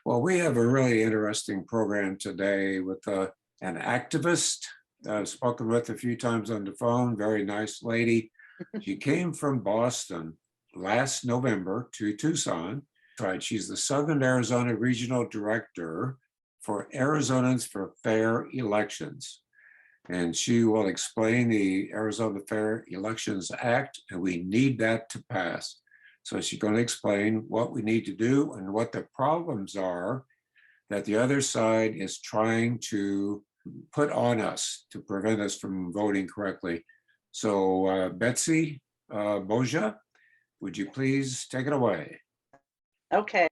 Well, we have a really interesting program today with an activist I've spoken with a few times on the phone, very nice lady. She came from Boston last November to Tucson. Right, she's the Southern Arizona Regional Director for Arizonans for Fair Elections. And she will explain the Arizona Fair Elections Act, and we need that to pass. So she's going to explain what we need to do and what the problems are that the other side is trying to put on us to prevent us from voting correctly. So Betsy Boggia, would you please take it away? Okay.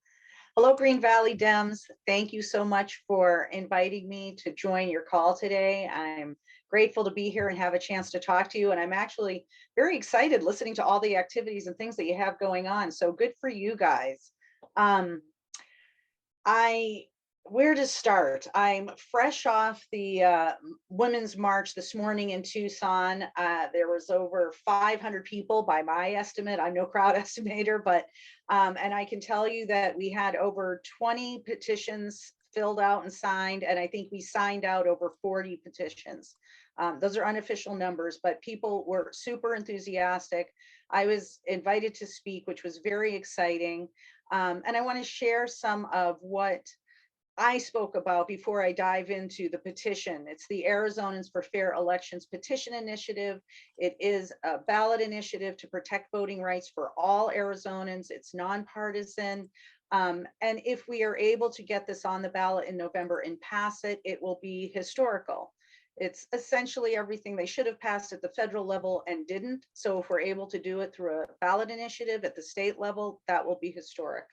Hello, Green Valley Dems. Thank you so much for inviting me to join your call today. I'm grateful to be here and have a chance to talk to you. And I'm actually very excited listening to all the activities and things that you have going on. So good for you guys. Where to start? I'm fresh off the Women's March this morning in Tucson. There was over 500 people by my estimate. I'm no crowd estimator, but and I can tell you that we had over 20 petitions filled out and signed, and I think we signed out over 40 petitions. Those are unofficial numbers, but people were super enthusiastic. I was invited to speak, which was very exciting. And I want to share some of what I spoke about before I dive into the petition. It's the Arizonans for Fair Elections petition initiative. It is a ballot initiative to protect voting rights for all Arizonans. It's nonpartisan. And if we are able to get this on the ballot in November and pass it, it will be historical. It's essentially everything they should have passed at the federal level and didn't. So if we're able to do it through a ballot initiative at the state level, that will be historic.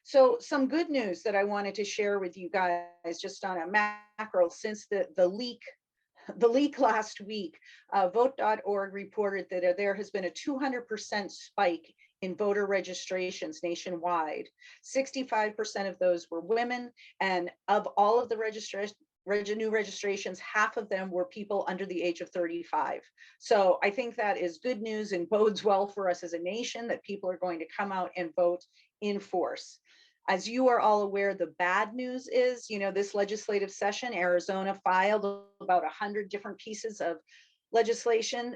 So some good news that I wanted to share with you guys just on a macro, since the leak last week, vote.org reported that there has been a 200% spike in voter registrations nationwide. 65% of those were women, and of all of the new registrations, half of them were people under the age of 35. So I think that is good news and bodes well for us as a nation that people are going to come out and vote in force. As you are all aware, the bad news is, this legislative session, Arizona filed about 100 different pieces of legislation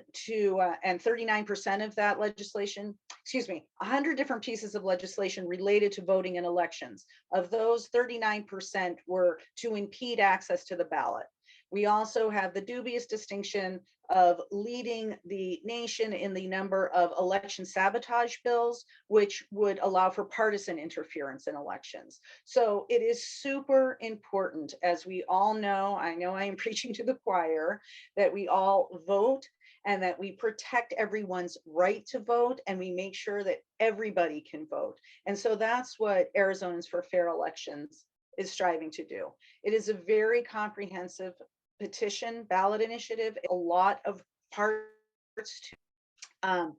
and 39% of that legislation, 100 different pieces of legislation related to voting in elections. Of those, 39% were to impede access to the ballot. We also have the dubious distinction of leading the nation in the number of election sabotage bills, which would allow for partisan interference in elections. So it is super important, as we all know, I know I am preaching to the choir, that we all vote and that we protect everyone's right to vote and we make sure that everybody can vote. And so that's what Arizonans for Fair Elections is striving to do. It is a very comprehensive petition ballot initiative, a lot of parts to.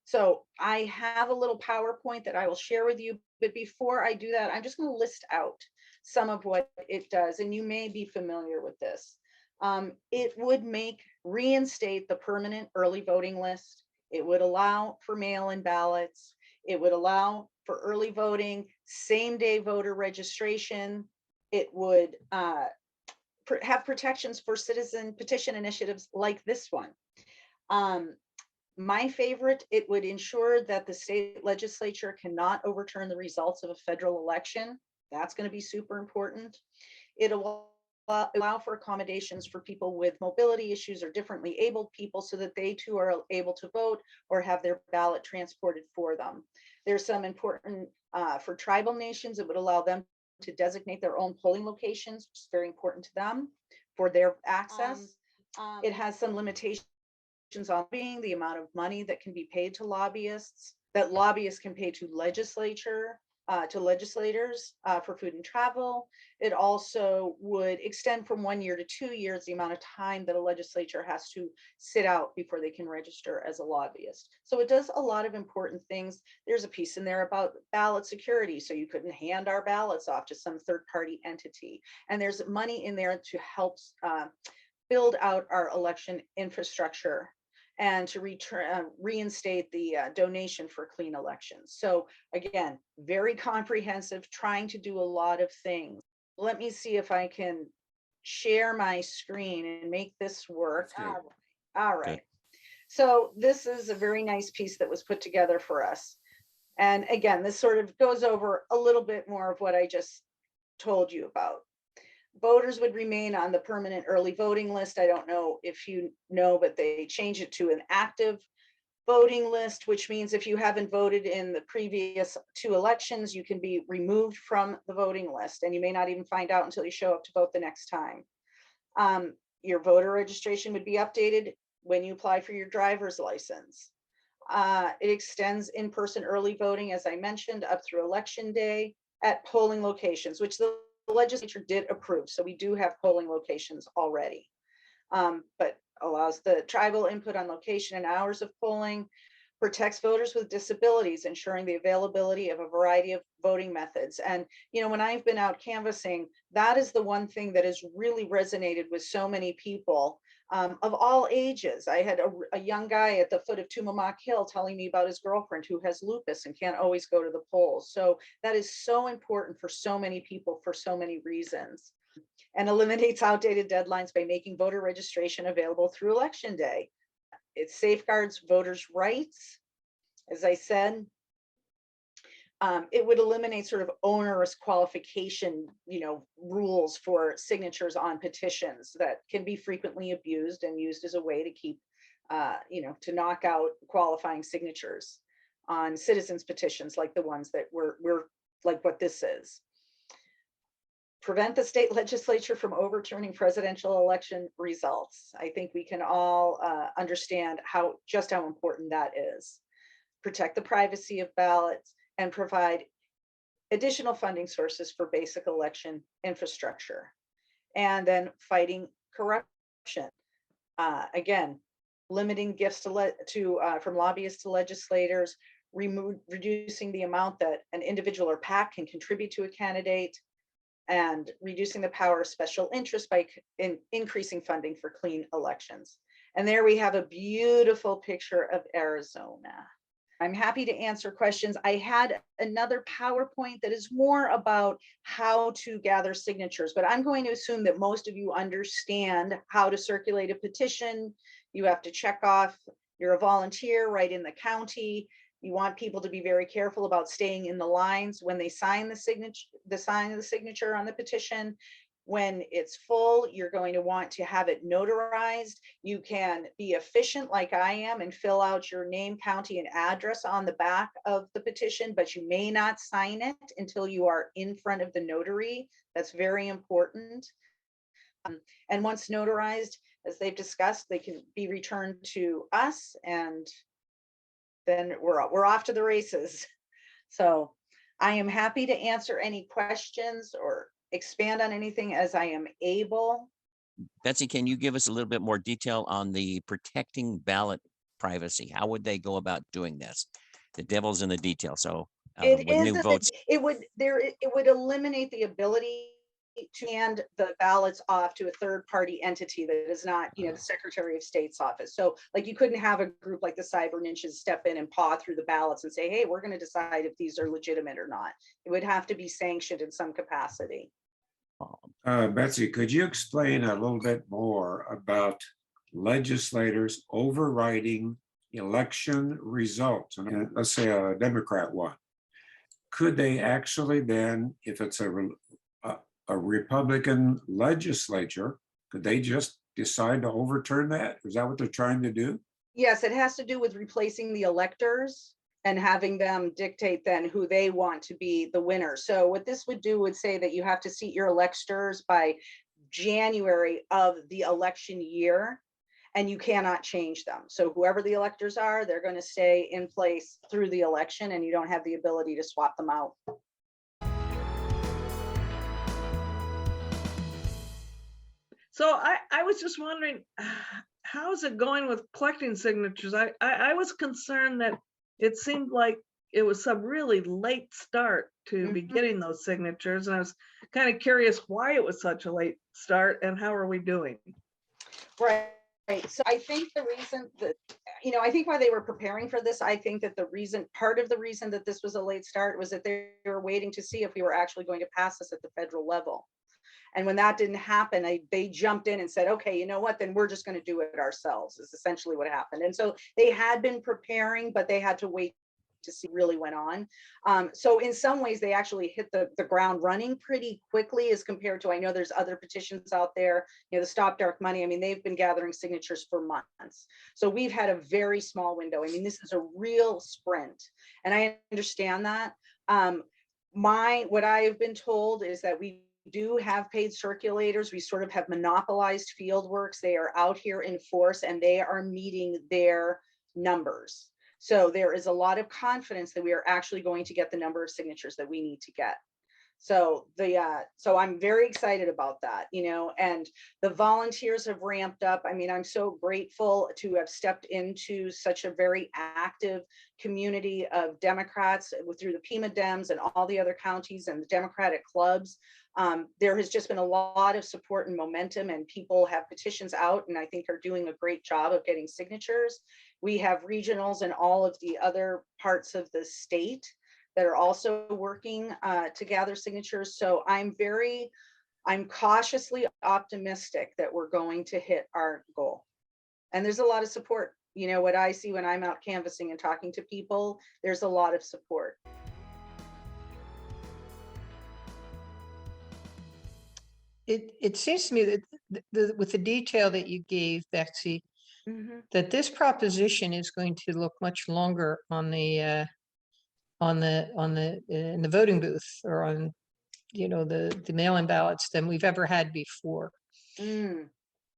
So I have a little PowerPoint that I will share with you, but before I do that, I'm just going to list out some of what it does, and you may be familiar with this. It would reinstate the permanent early voting list. It would allow for mail-in ballots. It would allow for early voting, same-day voter registration. It would have protections for citizen petition initiatives like this one. My favorite, it would ensure that the state legislature cannot overturn the results of a federal election. That's going to be super important. It'll allow for accommodations for people with mobility issues or differently abled people so that they too are able to vote or have their ballot transported for them. There's some important, for tribal nations, it would allow them to designate their own polling locations, which is very important to them for their access. It has some limitations on being the amount of money that can be paid to lobbyists, that lobbyists can pay to legislators for food and travel. It also would extend from 1 year to 2 years the amount of time that a legislature has to sit out before they can register as a lobbyist. So it does a lot of important things. There's a piece in there about ballot security, so you couldn't hand our ballots off to some third-party entity. And there's money in there to help build out our election infrastructure. and to reinstate the donation for clean elections. So again, very comprehensive, trying to do a lot of things. Let me see if I can share my screen and make this work. All Good. right. So this is a very nice piece that was put together for us. And again, this sort of goes over a little bit more of what I just told you about. Voters would remain on the permanent early voting list. I don't know if you know, but they changed it to an active voting list, which means if you haven't voted in the previous 2 elections, you can be removed from the voting list, and you may not even find out until you show up to vote the next time. Your voter registration would be updated when you apply for your driver's license. It extends in-person early voting, as I mentioned, up through election day at polling locations, which the legislature did approve. So we do have polling locations already, but allows the tribal input on location and hours of polling, protects voters with disabilities, ensuring the availability of a variety of voting methods. And, you know, when I've been out canvassing, that is the one thing that has really resonated with so many people of all ages. I had a young guy at the foot of Tumamoc Hill telling me about his girlfriend who has lupus and can't always go to the polls. So that is so important for so many people for so many reasons, and eliminates outdated deadlines by making voter registration available through election day. It safeguards voters' rights. As I said, it would eliminate sort of onerous qualification, rules for signatures on petitions that can be frequently abused and used as a way to keep, to knock out qualifying signatures on citizens' petitions like the ones that we're like what this is. Prevent the state legislature from overturning presidential election results. I think we can all understand just how important that is. Protect the privacy of ballots and provide additional funding sources for basic election infrastructure. And then fighting corruption. Again, limiting gifts from lobbyists to legislators, reducing the amount that an individual or PAC can contribute to a candidate, and reducing the power of special interest by increasing funding for clean elections. And there we have a beautiful picture of Arizona. I'm happy to answer questions. I had another PowerPoint that is more about how to gather signatures, but I'm going to assume that most of you understand how to circulate a petition. You have to check off you're a volunteer right in the county. You want people to be very careful about staying in the lines when they sign the signature on the petition. When it's full, you're going to want to have it notarized. You can be efficient like I am and fill out your name, county, and address on the back of the petition, but you may not sign it until you are in front of the notary. That's very important. And once notarized, as they've discussed, they can be returned to us, and then we're off to the races. So I am happy to answer any questions or expand on anything as I am able. Betsy, can you give us a little bit more detail on the protecting ballot privacy? How would they go about doing this? The devil's in the detail. So with new votes, it would eliminate the ability to hand the ballots off to a third party entity that is not, the Secretary of State's office. So like you couldn't have a group like the Cyber Ninjas step in and paw through the ballots and say, hey, we're going to decide if these are legitimate or not. It would have to be sanctioned in some capacity. Betsy, could you explain a little bit more about legislators overriding election results? And let's say a Democrat won. Could they actually then, if it's a Republican legislature, could they just decide to overturn that? Is that what they're trying to do? Yes, it has to do with replacing the electors and having them dictate then who they want to be the winner. So what this would do would say that you have to seat your electors by January of the election year, and you cannot change them. So whoever the electors are, they're going to stay in place through the election, and you don't have the ability to swap them out. So I was just wondering, how's it going with collecting signatures? I was concerned that it seemed like it was some really late start to be getting those signatures. And I was kind of curious why it was such a late start and how are we doing? Right. So I think the reason that I think while they were preparing for this, I think that part of the reason that this was a late start was that they were waiting to see if we were actually going to pass this at the federal level. And when that didn't happen, they jumped in and said, okay, you know what, then we're just going to do it ourselves, is essentially what happened. And so they had been preparing, but they had to wait to see what really went on. So in some ways, they actually hit the ground running pretty quickly as compared to, I know there's other petitions out there, the Stop Dark Money. I mean, they've been gathering signatures for months. So we've had a very small window. I mean, this is a real sprint. And I understand that. What I have been told is that we do have paid circulators. We sort of have monopolized fieldworks. They are out here in force and they are meeting their numbers. So there is a lot of confidence that we are actually going to get the number of signatures that we need to get. So so I'm very excited about that, and the volunteers have ramped up. I mean, I'm so grateful to have stepped into such a very active community of Democrats through the Pima Dems and all the other counties and the Democratic clubs. There has just been a lot of support and momentum, and people have petitions out and I think are doing a great job of getting signatures. We have regionals in all of the other parts of the state that are also working to gather signatures. So I'm cautiously optimistic that we're going to hit our goal. And there's a lot of support. What I see when I'm out canvassing and talking to people, there's a lot of support. It seems to me that with the detail that you gave, Betsy, that this proposition is going to look much longer on the in the voting booth or on the mail-in ballots than we've ever had before.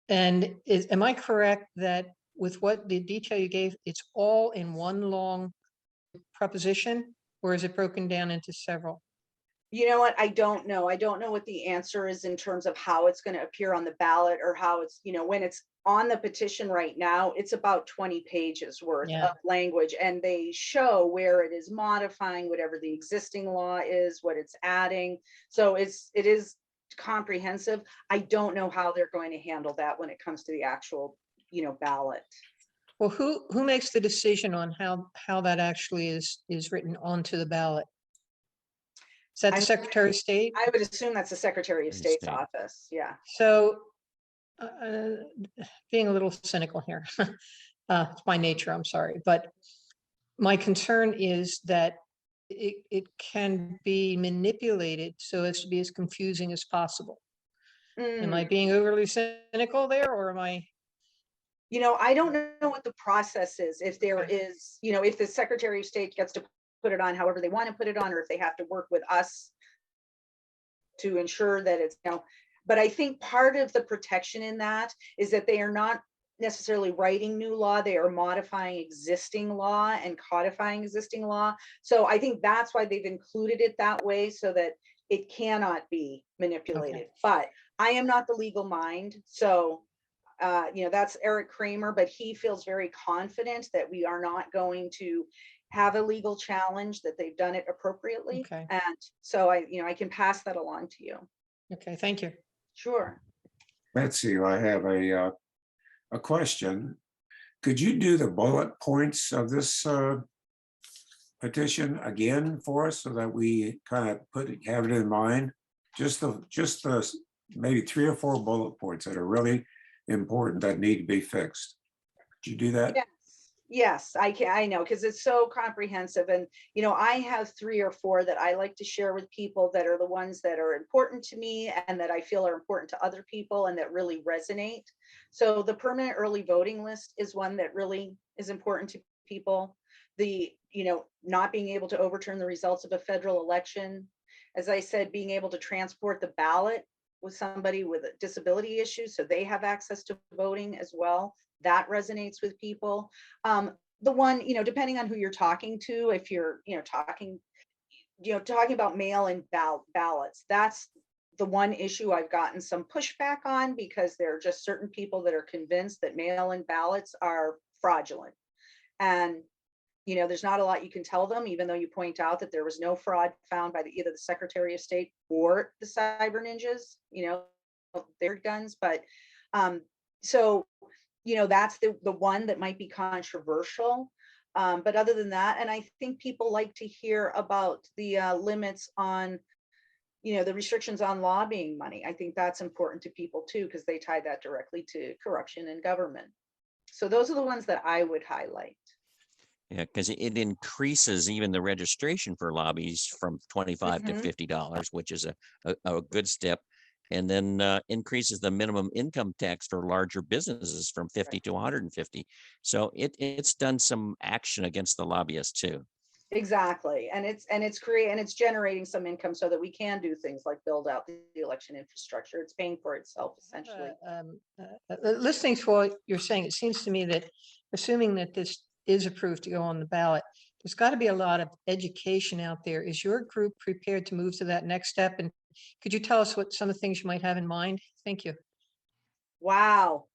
And am I correct that with what the detail you gave, it's all in one long proposition, or is it broken down into several? You know what? I don't know. I don't know what the answer is in terms of how it's going to appear on the ballot or how it's, when it's on the petition right now, it's about 20 pages worth of language, and they show where it is modifying whatever the existing law is, what it's adding. So it is comprehensive. I don't know how they're going to handle that when it comes to the actual, ballot. Well, who makes the decision on how that actually is written onto the ballot? Is that the Secretary of State? I would assume that's the Secretary of State's office. Yeah. So being a little cynical here, it's my nature, I'm sorry, but my concern is that it can be manipulated so as to be as confusing as possible. Am I being overly cynical there, or am I? I don't know what the process is. If there is, if the Secretary of State gets to put it on however they want to put it on, or if they have to work with us to ensure that it's, but I think part of the protection in that is that they are not necessarily writing new law, they are modifying existing law and codifying existing law. So I think that's why they've included it that way, so that it cannot be manipulated. But I am not the legal mind. So that's Eric Kramer, but he feels very confident that we are not going to have a legal challenge, that they've done it appropriately. And so I can pass that along to you. Okay, thank you. Sure. Betsy, I have a question. Could you do the bullet points of this petition again for us so that we kind of have it in mind? Just the maybe 3 or 4 bullet points that are really important that need to be fixed. Could you do that? Yes, I can. I know, because it's so comprehensive. And, I have 3 or 4 that I like to share with people that are the ones that are important to me and that I feel are important to other people and that really resonate. So the permanent early voting list is one that really is important to people. The, not being able to overturn the results of a federal election. As I said, being able to transport the ballot with somebody with a disability issue so they have access to voting as well. That resonates with people. The one, depending on who you're talking to, if you're, talking about mail-in ballots, that's the one issue I've gotten some pushback on, because there are just certain people that are convinced that mail-in ballots are fraudulent. And, there's not a lot you can tell them, even though you point out that there was no fraud found by either the Secretary of State or the cyber ninjas, their guns. But so that's the one that might be controversial. But other than that, and I think people like to hear about the limits on, the restrictions on lobbying money. I think that's important to people too, because they tie that directly to corruption in government. So those are the ones that I would highlight. Yeah, because it increases even the registration for lobbies from 25 to Mhm. $50, which is a good step. And then increases the minimum income tax for larger businesses from 50 to 150. So it's done some action against the lobbyists too. Exactly. And it's generating some income so that we can do things like build out the election infrastructure. It's paying for itself essentially. Listening to what you're saying, it seems to me that assuming that this is approved to go on the ballot, there's got to be a lot of education out there. Is your group prepared to move to that next step? And could you tell us what some of the things you might have in mind? Thank you. Wow.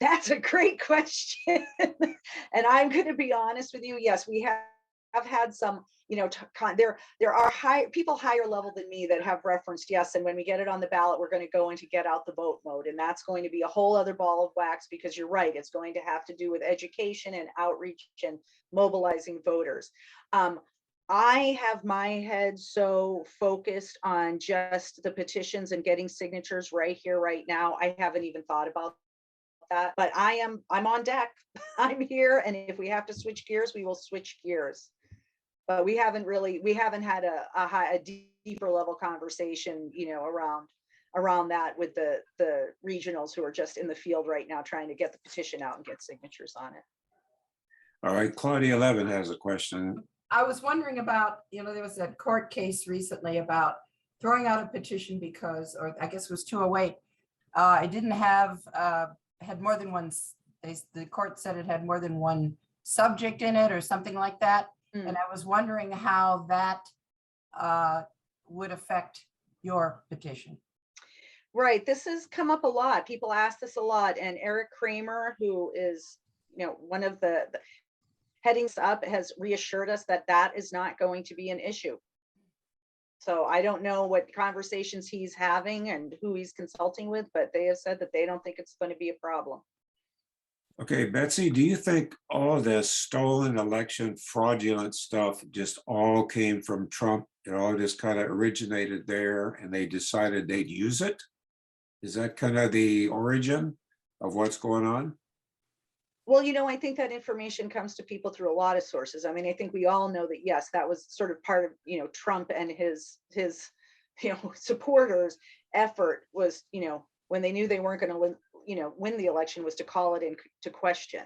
That's a great question. And I'm going to be honest with you. Yes, we have had some, there are people higher level than me that have referenced, yes, and when we get it on the ballot, we're going to go into get out the vote mode. And that's going to be a whole other ball of wax, because you're right, it's going to have to do with education and outreach and mobilizing voters. I have my head so focused on just the petitions and getting signatures right here, right now. I haven't even thought about that, but I'm on deck. I'm here. And if we have to switch gears, we will switch gears. But we haven't had a deeper level conversation, around that with the regionals who are just in the field right now, trying to get the petition out and get signatures on it. All right, Claudia Levin has a question. I was wondering about, there was a court case recently about throwing out a petition because, or I guess it was 208. It didn't have, had more than one, the court said it had more than one subject in it or something like that. Mm. And I was wondering how that would affect your petition. Right. This has come up a lot. People ask this a lot. And Eric Kramer, who is, one of the headings up, has reassured us that that is not going to be an issue. So I don't know what conversations he's having and who he's consulting with, but they have said that they don't think it's going to be a problem. Okay, Betsy, do you think all this stolen election fraudulent stuff just all came from Trump? It all just kind of originated there and they decided they'd use it? Is that kind of the origin of what's going on? Well, I think that information comes to people through a lot of sources. I mean, I think we all know that, yes, that was sort of part of, Trump and his supporters' effort was, when they knew they weren't going to win the election, was to call it into question.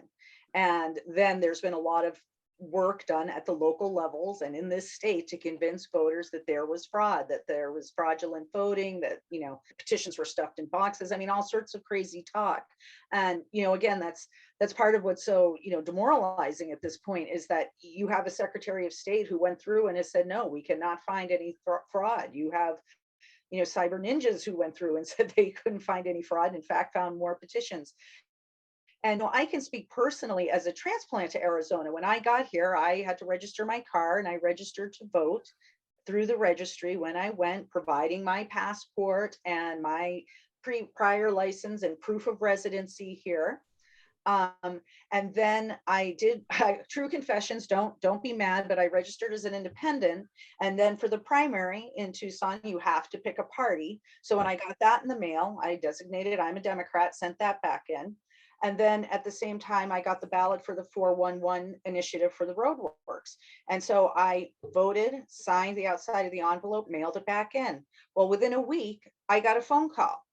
And then there's been a lot of work done at the local levels and in this state to convince voters that there was fraud, that there was fraudulent voting, that, petitions were stuffed in boxes. I mean, all sorts of crazy talk. And, again, that's part of what's so, demoralizing at this point, is that you have a Secretary of State who went through and has said, no, we cannot find any fraud. You have, cyber ninjas who went through and said they couldn't find any fraud, in fact, found more petitions. And I can speak personally as a transplant to Arizona. When I got here, I had to register my car and I registered to vote through the registry when I went, providing my passport and my prior license and proof of residency here. And then true confessions, don't be mad, but I registered as an independent. And then for the primary in Tucson, you have to pick a party. So when I got that in the mail, I designated I'm a Democrat, sent that back in. And then at the same time, I got the ballot for the 411 initiative for the roadworks. And so I voted, signed the outside of the envelope, mailed it back in. Well, within a week, I got a phone call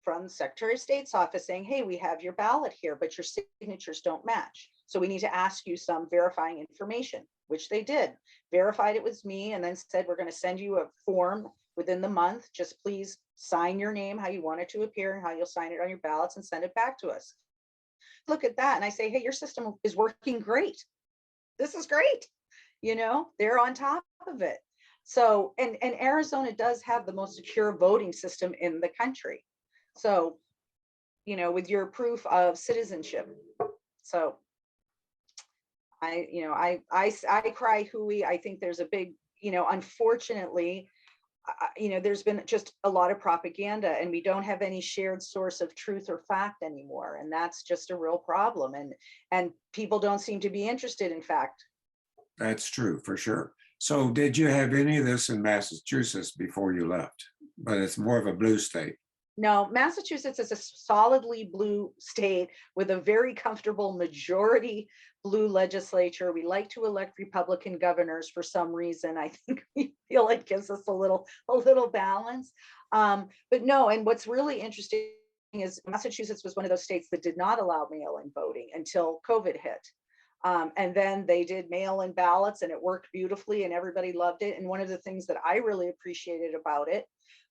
from the Secretary of State's office saying, hey, we have your ballot here, but your signatures don't match. So we need to ask you some verifying information, which they did. Verified it was me, and then said, we're going to send you a form within the month. Just please sign your name, how you want it to appear, and how you'll sign it on your ballots, and send it back to us. Look at that. And I say, hey, your system is working great. This is great. They're on top of it. So, and Arizona does have the most secure voting system in the country. So, with your proof of citizenship. So I cry hooey. I think there's a big, unfortunately, there's been just a lot of propaganda, and we don't have any shared source of truth or fact anymore. And that's just a real problem. And people don't seem to be interested in fact. That's true for sure. So did you have any of this in Massachusetts before you left? But it's more of a blue state. No, Massachusetts is a solidly blue state with a very comfortable majority blue legislature. We like to elect Republican governors for some reason. I think we feel it gives us a little balance. But no, and what's really interesting is Massachusetts was one of those states that did not allow mail-in voting until COVID hit. And then they did mail-in ballots, and it worked beautifully and everybody loved it. And one of the things that I really appreciated about it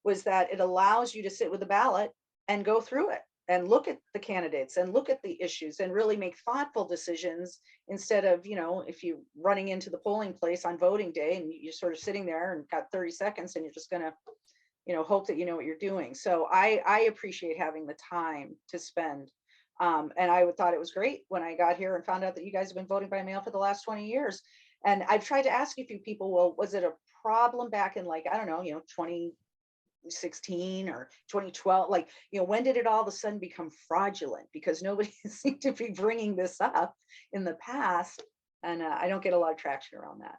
was that it allows you to sit with a ballot and go through it and look at the candidates and look at the issues and really make thoughtful decisions, instead of, if you running into the polling place on voting day and you're sort of sitting there and got 30 seconds and you're just going to, hope that you know what you're doing. So I appreciate having the time to spend. And I thought it was great when I got here and found out that you guys have been voting by mail for the last 20 years. And I've tried to ask a few people, well, was it a problem back in 2016 or 2012? When did it all of a sudden become fraudulent? Because nobody seemed to be bringing this up in the past. And I don't get a lot of traction around that.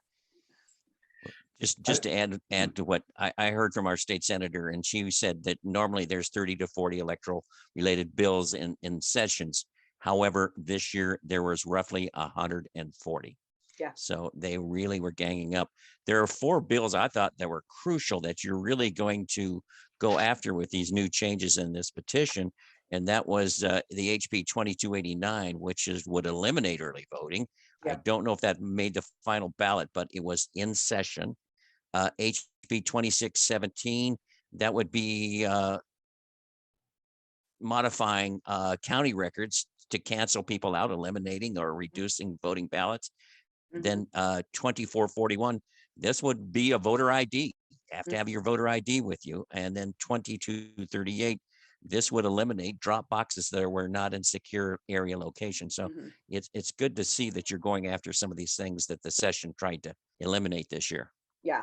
Just to add to what I heard from our state senator, and she said that normally there's 30 to 40 electoral related bills in sessions. However, this year there was roughly 140. Yeah. So they really were ganging up. There are 4 bills I thought that were crucial that you're really going to go after with these new changes in this petition. And that was the HB 2289, which would eliminate early voting. Yeah. I don't know if that made the final ballot, but it was in session. HB 2617, that would be modifying county records to cancel people out, eliminating or reducing voting ballots. Then 2441, this would be a voter ID. You have to have your voter ID with you. And then 2238, this would eliminate drop boxes that were not in secure area locations. So it's good to see that you're going after some of these things that the session tried to eliminate this year. Yeah.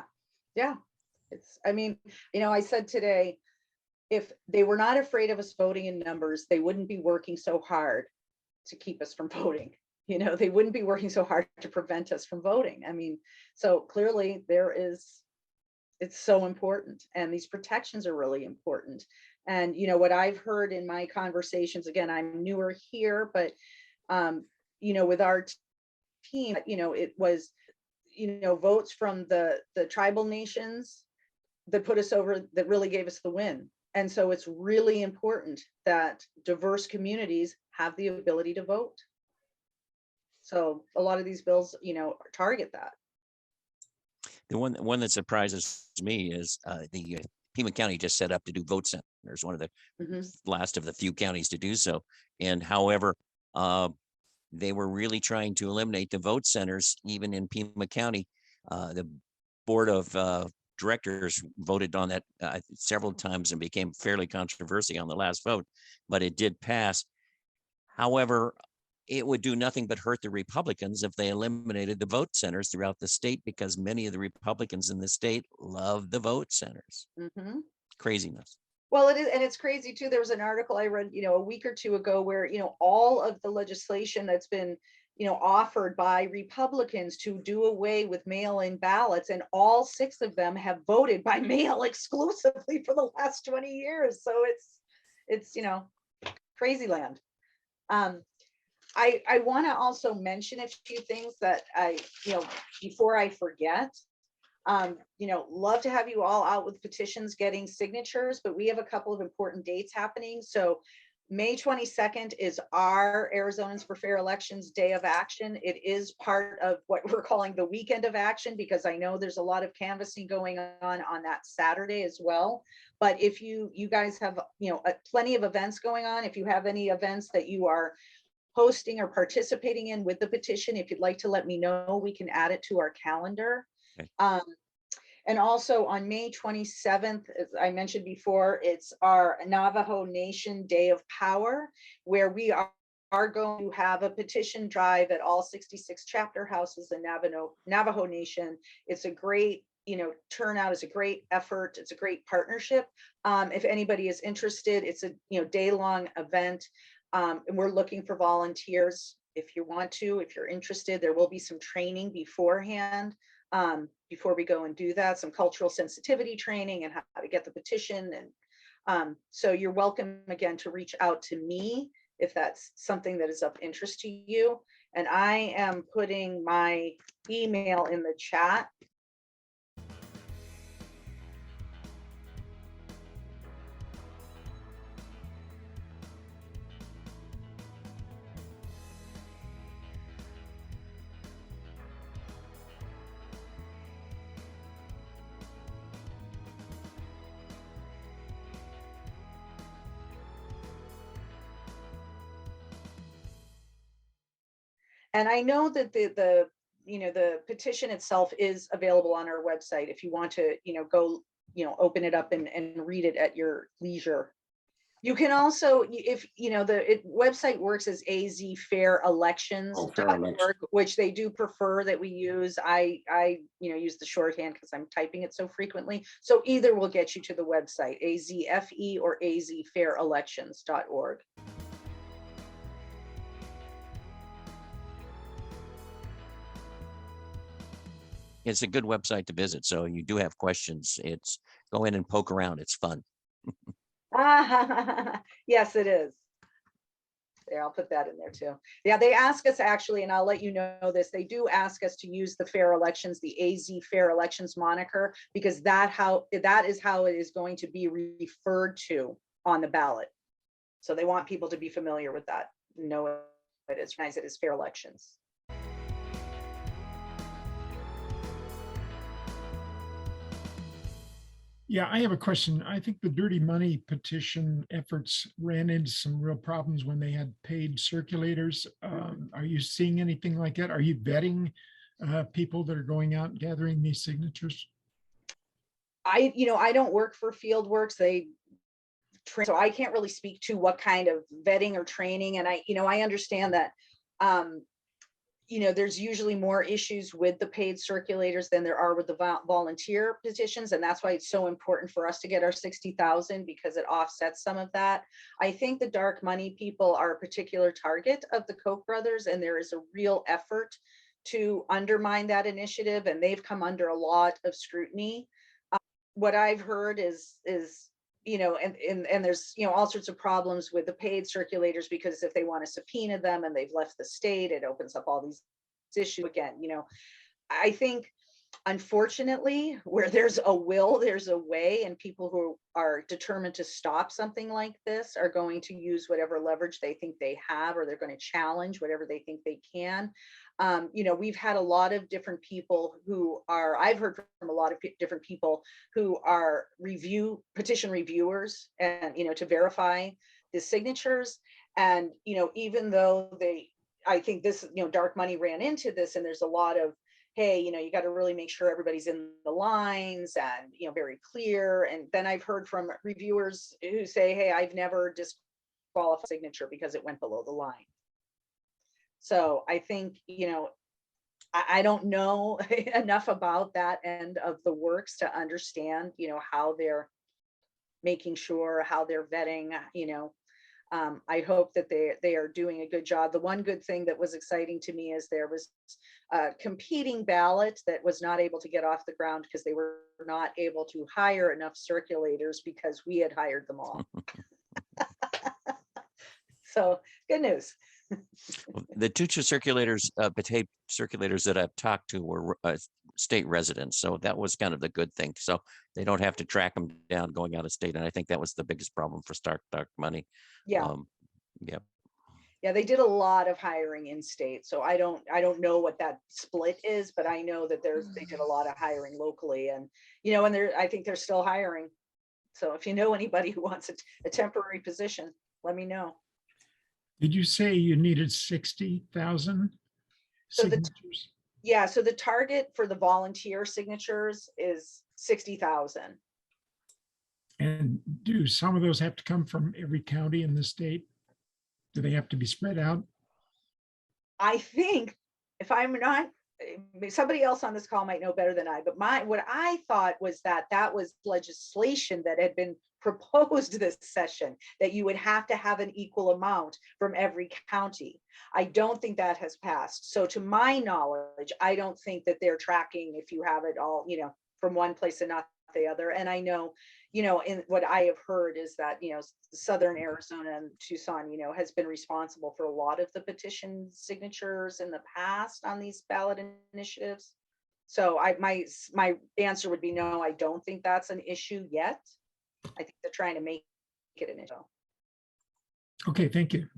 I said today, if they were not afraid of us voting in numbers, they wouldn't be working so hard to keep us from voting. They wouldn't be working so hard to prevent us from voting. So clearly it's so important. And these protections are really important. And, what I've heard in my conversations, again, I'm newer here, but, with our team, it was, votes from the tribal nations that put us over, that really gave us the win. And so it's really important that diverse communities have the ability to vote. So a lot of these bills, target that. The one that surprises me is the Pima County just set up to do vote centers, one of the last of the few counties to do so. And however, they were really trying to eliminate the vote centers, even in Pima County. The board of directors voted on that several times and became fairly controversial on the last vote, but it did pass. However, it would do nothing but hurt the Republicans if they eliminated the vote centers throughout the state, because many of the Republicans in the state love the vote centers. Craziness. Well, it is, and it's crazy too. There was an article I read, a week or two ago where, all of the legislation that's been, offered by Republicans to do away with mail-in ballots, and all 6 of them have voted by mail exclusively for the last 20 years. So it's crazy land. I want to also mention a few things that before I forget. Love to have you all out with petitions getting signatures, but we have a couple of important dates happening. So May 22nd is our Arizonans for Fair Elections Day of Action. It is part of what we're calling the Weekend of Action, because I know there's a lot of canvassing going on that Saturday as well. But if you guys have, plenty of events going on, if you have any events that you are hosting or participating in with the petition, if you'd like to let me know, we can add it to our calendar. Okay. And also on May 27th, as I mentioned before, it's our Navajo Nation Day of Power, where we are going to have a petition drive at all 66 chapter houses in Navajo Nation. It's a great turnout is a great effort. It's a great partnership. If anybody is interested, it's a, day-long event. And we're looking for volunteers. If you want to, if you're interested, there will be some training beforehand, before we go and do that, some cultural sensitivity training and how to get the petition. And so you're welcome again to reach out to me if that's something that is of interest to you. And I am putting my email in the chat. And I know that the petition itself is available on our website if you want to, go, open it up and read it at your leisure. You can also, if the website works as azfairelections.org, which they do prefer that we use. I use the shorthand because I'm typing it so frequently. So either will get you to the website, AZFE or azfairelections.org. It's a good website to visit. So you do have questions. It's go in and poke around. It's fun. Yes, it is. There, I'll put that in there too. Yeah, they ask us actually, and I'll let you know this, they do ask us to use the Fair Elections, the AZ Fair Elections moniker, because that is how it is going to be referred to on the ballot. So they want people to be familiar with that. Know it is, recognize it as Fair Elections. Yeah, I have a question. I think the dirty money petition efforts ran into some real problems when they had paid circulators. Are you seeing anything like that? Are you vetting people that are going out and gathering these signatures? I don't work for Fieldworks. So I can't really speak to what kind of vetting or training. And I understand that, there's usually more issues with the paid circulators than there are with the volunteer petitions. And that's why it's so important for us to get our 60,000, because it offsets some of that. I think the dark money people are a particular target of the Koch brothers, and there is a real effort to undermine that initiative. And they've come under a lot of scrutiny. What I've heard is and there's, all sorts of problems with the paid circulators, because if they want to subpoena them and they've left the state, it opens up all these issues again. I think, unfortunately, where there's a will, there's a way, and people who are determined to stop something like this are going to use whatever leverage they think they have, or they're going to challenge whatever they think they can. We've had a lot of different people I've heard from a lot of different people who are petition reviewers, and, to verify the signatures. And, even though I think this, dark money ran into this, and there's a lot of, hey, you got to really make sure everybody's in the lines and, very clear. And then I've heard from reviewers who say, hey, I've never disqualified signature because it went below the line. So I think, I don't know enough about that end of the works to understand, how they're making sure, how they're vetting, I hope that they are doing a good job. The one good thing that was exciting to me is there was a competing ballot that was not able to get off the ground because they were not able to hire enough circulators because we had hired them all. So good news. The two circulators, tape circulators that I've talked to were state residents. So that was kind of the good thing. So they don't have to track them down going out of state. And I think that was the biggest problem for dark money. Yeah. Yeah. Yeah, they did a lot of hiring in state. So I don't know what that split is, but I know that they did a lot of hiring locally, and, and I think they're still hiring. So if you know anybody who wants a temporary position, let me know. Did you say you needed 60,000 signatures? So the target for the volunteer signatures is 60,000. And do some of those have to come from every county in the state? Do they have to be spread out? I think, if I'm not somebody else on this call might know better than I, but what I thought was that was legislation that had been proposed this session, that you would have to have an equal amount from every county. I don't think that has passed. So to my knowledge, I don't think that they're tracking if you have it all, from one place and not the other. And I know, in what I have heard is that, Southern Arizona and Tucson, has been responsible for a lot of the petition signatures in the past on these ballot initiatives. So my answer would be no, I don't think that's an issue yet. I think they're trying to make it an issue. Okay, thank you.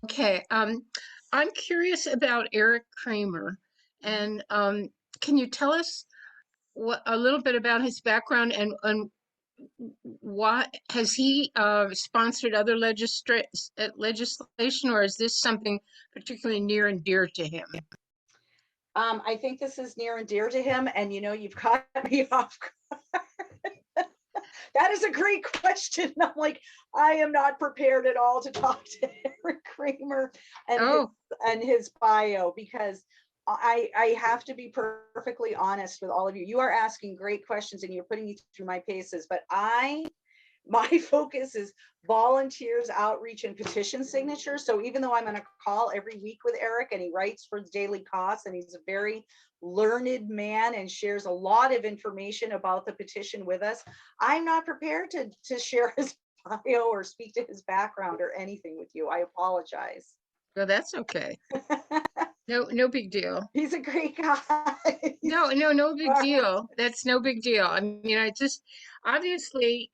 Okay, I'm curious about Eric Kramer, and can you tell us a little bit about his background and why has he sponsored other legislation, or is this something particularly near and dear to him? I think this is near and dear to him, and you've caught me off guard. That is a great question. I'm like, I am not prepared at all to talk to Eric Kramer and his bio, because I have to be perfectly honest with all of you. You are asking great questions and you're putting me through my paces, but my focus is volunteers, outreach, and petition signatures. So even though I'm on a call every week with Eric and he writes for Daily Costs, and he's a very learned man and shares a lot of information about the petition with us, I'm not prepared to share his bio or speak to his background or anything with you. I apologize. Well, that's okay. No big deal. He's a great guy. No big deal. That's no big deal. I mean, I just obviously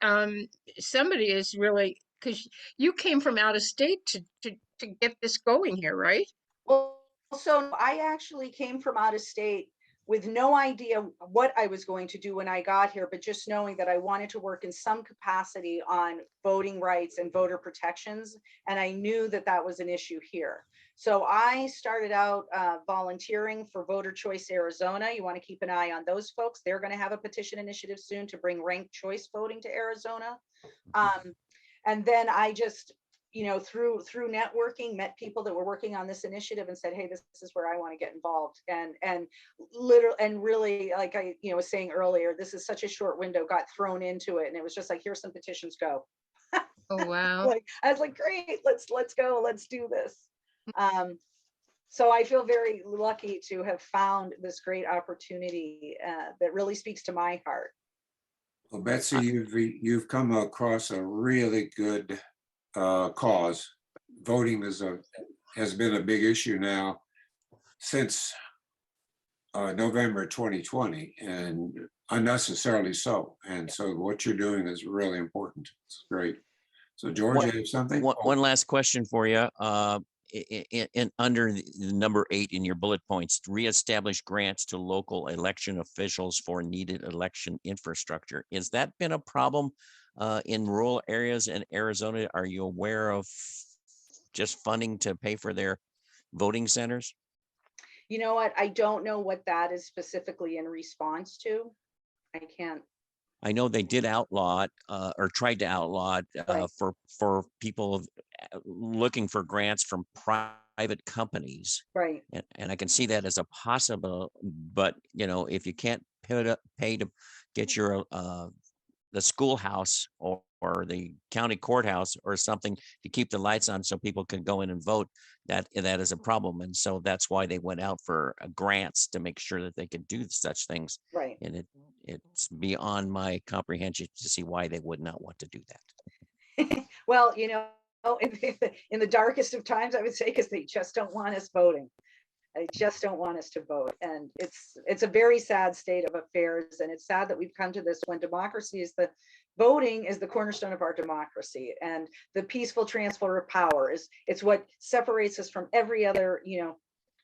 somebody is really, because you came from out of state to get this going here, right? Well, so I actually came from out of state with no idea what I was going to do when I got here, but just knowing that I wanted to work in some capacity on voting rights and voter protections. And I knew that that was an issue here. So I started out volunteering for Voter Choice Arizona. You want to keep an eye on those folks. They're going to have a petition initiative soon to bring ranked choice voting to Arizona. And then I just, through networking, met people that were working on this initiative and said, hey, this is where I want to get involved. And literally, and really, like I was saying earlier, this is such a short window, got thrown into it. And it was just like, here's some petitions, go. Oh, wow. I was like, great, let's go, let's do this. So I feel very lucky to have found this great opportunity that really speaks to my heart. Well, Betsy, you've come across a really good cause. Voting has been a big issue now since November 2020, and unnecessarily so. And so what you're doing is really important. It's great. So George, you have something? One last question for you. In under the number 8 in your bullet points, reestablish grants to local election officials for needed election infrastructure. Has that been a problem in rural areas in Arizona? Are you aware of just funding to pay for their voting centers? You know what? I don't know what that is specifically in response to. I can't. I know they did outlaw it, or tried to outlaw it Right. for people looking for grants from private companies. Right. And I can see that as a possible, but if you can't pay to get your the schoolhouse or the county courthouse or something to keep the lights on so people can go in and vote, that is a problem. And so that's why they went out for grants to make sure that they could do such things. Right. And it's beyond my comprehension to see why they would not want to do that. Well, in the darkest of times, I would say, because they just don't want us voting. They just don't want us to vote. And it's a very sad state of affairs. And it's sad that we've come to this when democracy is voting is the cornerstone of our democracy. And the peaceful transfer of power it's what separates us from every other,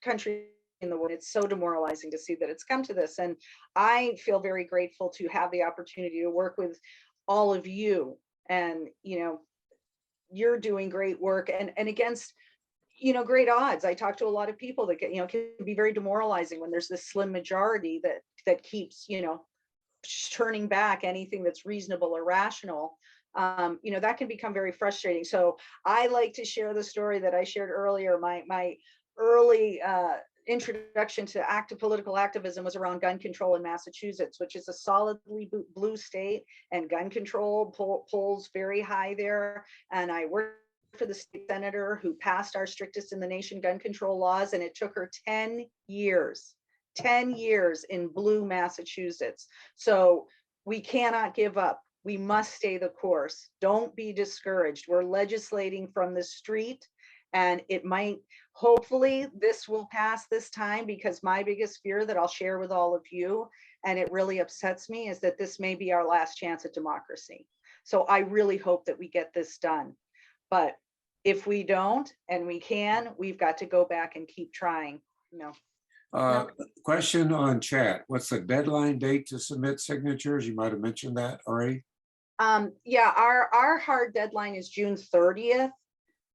country in the world. It's so demoralizing to see that it's come to this. And I feel very grateful to have the opportunity to work with all of you. And, you're doing great work and against great odds. I talk to a lot of people that can be very demoralizing when there's this slim majority that keeps turning back anything that's reasonable or rational. that can become very frustrating. So I like to share the story that I shared earlier. My early introduction to political activism was around gun control in Massachusetts, which is a solidly blue state, and gun control polls very high there. And I worked for the state senator who passed our strictest in the nation gun control laws, and it took her 10 years in blue Massachusetts. So we cannot give up. We must stay the course. Don't be discouraged. We're legislating from the street, and it might, hopefully this will pass this time, because my biggest fear that I'll share with all of you, and it really upsets me, is that this may be our last chance at democracy. So I really hope that we get this done. But if we don't, and we can, we've got to go back and keep trying. Question on chat. What's the deadline date to submit signatures? You might have mentioned that already. Yeah, our hard deadline is June 30th.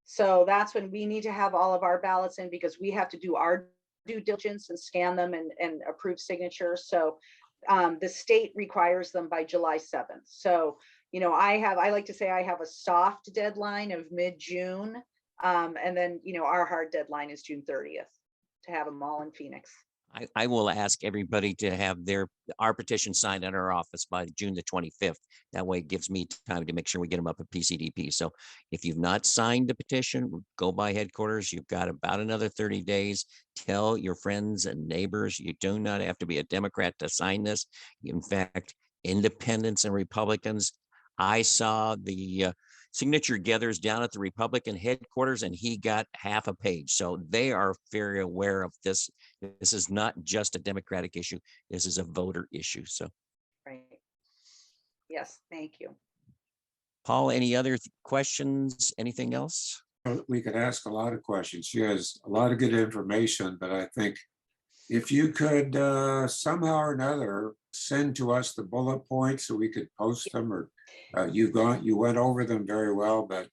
So that's when we need to have all of our ballots in, because we have to do our due diligence and scan them and approve signatures. So the state requires them by July 7th. So, I like to say I have a soft deadline of mid-June. And then, our hard deadline is June 30th to have them all in Phoenix. I will ask everybody to have our petition signed at our office by June the 25th. That way it gives me time to make sure we get them up at PCDP. So if you've not signed the petition, go by headquarters. You've got about another 30 days. Tell your friends and neighbors. You do not have to be a Democrat to sign this. In fact, independents and Republicans, I saw the signature gatherers down at the Republican headquarters, and he got half a page. So they are very aware of this. This is not just a Democratic issue. This is a voter issue. So, right. Yes, thank you. Paul, any other questions? Anything else? We could ask a lot of questions. She has a lot of good information, but I think if you could somehow or another send to us the bullet points so we could post them, or you went over them very well, but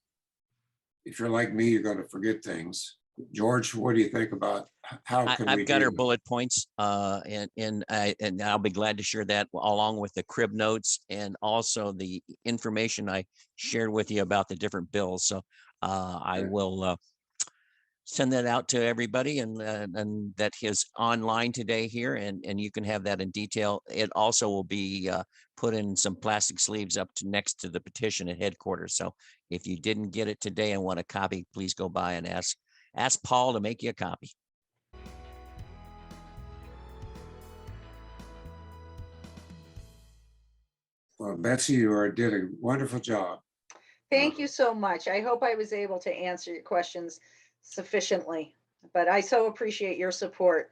if you're like me, you're going to forget things. George, what do you think about how can I've got our bullet points, and I'll be glad to share that along with the crib notes and also the information I shared with you about the different bills. So I will send that out to everybody, and that is online today here, and you can have that in detail. It also will be put in some plastic sleeves up to next to the petition at headquarters. So if you didn't get it today and want a copy, please go by and ask Paul to make you a copy. Well, Betsy, you did a wonderful job. Thank you so much. I hope I was able to answer your questions sufficiently, but I so appreciate your support.